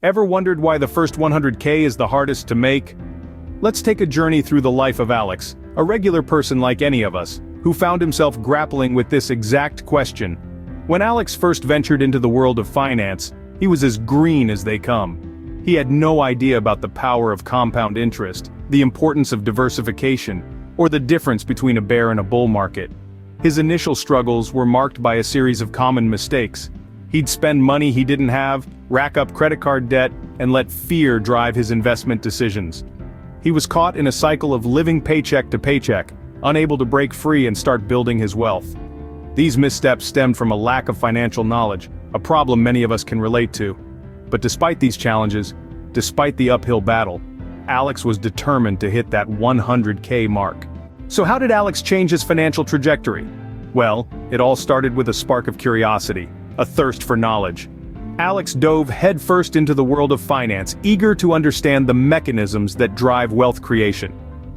Ever wondered why the first 100K is the hardest to make? Let's take a journey through the life of Alex, a regular person like any of us, who found himself grappling with this exact question. When Alex first ventured into the world of finance, he was as green as they come. He had no idea about the power of compound interest, the importance of diversification, or the difference between a bear and a bull market. His initial struggles were marked by a series of common mistakes. He'd spend money he didn't have, rack up credit card debt, and let fear drive his investment decisions. He was caught in a cycle of living paycheck to paycheck, unable to break free and start building his wealth. These missteps stemmed from a lack of financial knowledge, a problem many of us can relate to. But despite these challenges, despite the uphill battle, Alex was determined to hit that 100K mark. So how did Alex change his financial trajectory? Well, it all started with a spark of curiosity, a thirst for knowledge. Alex dove headfirst into the world of finance, eager to understand the mechanisms that drive wealth creation.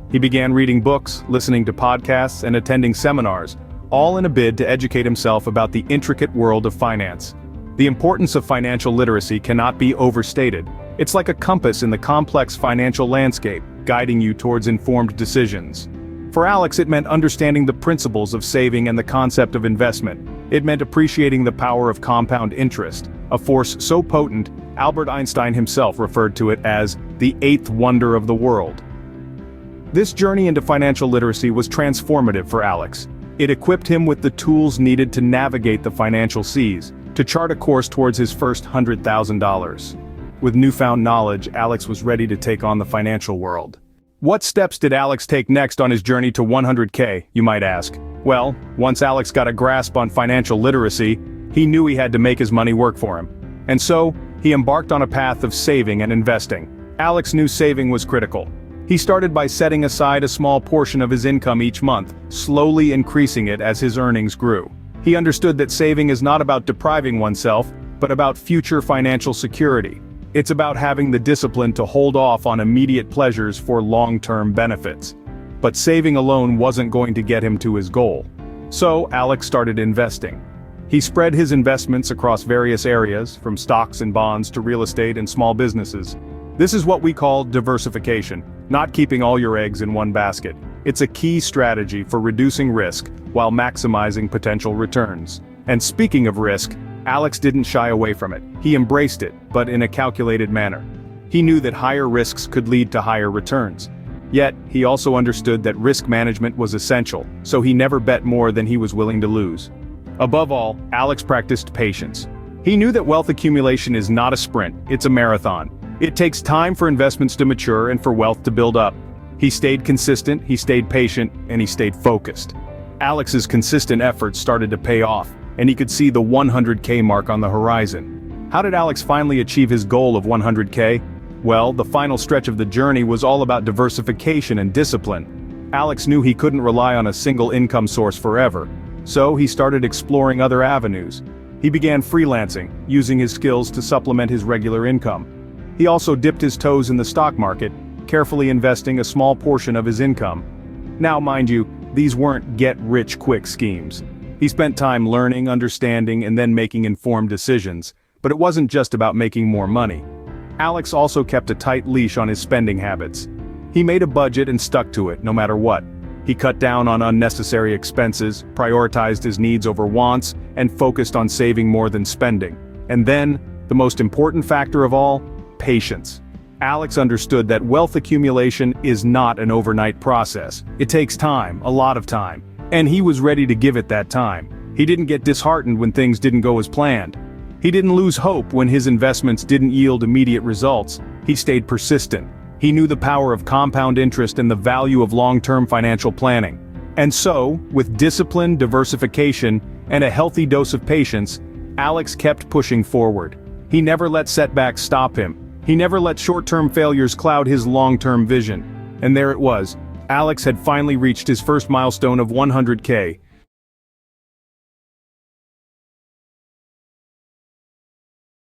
He began reading books, listening to podcasts, and attending seminars, all in a bid to educate himself about the intricate world of finance. The importance of financial literacy cannot be overstated. It's like a compass in the complex financial landscape, guiding you towards informed decisions. For Alex, it meant understanding the principles of saving and the concept of investment. It meant appreciating the power of compound interest, a force so potent, Albert Einstein himself referred to it as the eighth wonder of the world. This journey into financial literacy was transformative for Alex. It equipped him with the tools needed to navigate the financial seas, to chart a course towards his first $100,000. With newfound knowledge, Alex was ready to take on the financial world. What steps did Alex take next on his journey to 100K, you might ask? Well, once Alex got a grasp on financial literacy, he knew he had to make his money work for him. And so, he embarked on a path of saving and investing. Alex knew saving was critical. He started by setting aside a small portion of his income each month, slowly increasing it as his earnings grew. He understood that saving is not about depriving oneself, but about future financial security. It's about having the discipline to hold off on immediate pleasures for long-term benefits. But saving alone wasn't going to get him to his goal. So, Alex started investing. He spread his investments across various areas, from stocks and bonds to real estate and small businesses. This is what we call diversification, not keeping all your eggs in one basket. It's a key strategy for reducing risk while maximizing potential returns. And speaking of risk, Alex didn't shy away from it. He embraced it, but in a calculated manner. He knew that higher risks could lead to higher returns. Yet, he also understood that risk management was essential, so he never bet more than he was willing to lose. Above all, Alex practiced patience. He knew that wealth accumulation is not a sprint, it's a marathon. It takes time for investments to mature and for wealth to build up. He stayed consistent, he stayed patient, and he stayed focused. Alex's consistent efforts started to pay off, and he could see the 100K mark on the horizon. How did Alex finally achieve his goal of 100K? Well, the final stretch of the journey was all about diversification and discipline. Alex knew he couldn't rely on a single income source forever, so he started exploring other avenues. He began freelancing, using his skills to supplement his regular income. He also dipped his toes in the stock market, carefully investing a small portion of his income. Now, mind you, these weren't get-rich-quick schemes. He spent time learning, understanding, and then making informed decisions. But it wasn't just about making more money. Alex also kept a tight leash on his spending habits. He made a budget and stuck to it, no matter what. He cut down on unnecessary expenses, prioritized his needs over wants, and focused on saving more than spending. And then, the most important factor of all, patience. Alex understood that wealth accumulation is not an overnight process. It takes time, a lot of time. And he was ready to give it that time. He didn't get disheartened when things didn't go as planned. He didn't lose hope when his investments didn't yield immediate results. He stayed persistent. He knew the power of compound interest and the value of long-term financial planning. And so, with discipline, diversification, and a healthy dose of patience, Alex kept pushing forward. He never let setbacks stop him. He never let short-term failures cloud his long-term vision. And there it was. Alex had finally reached his first milestone of 100K.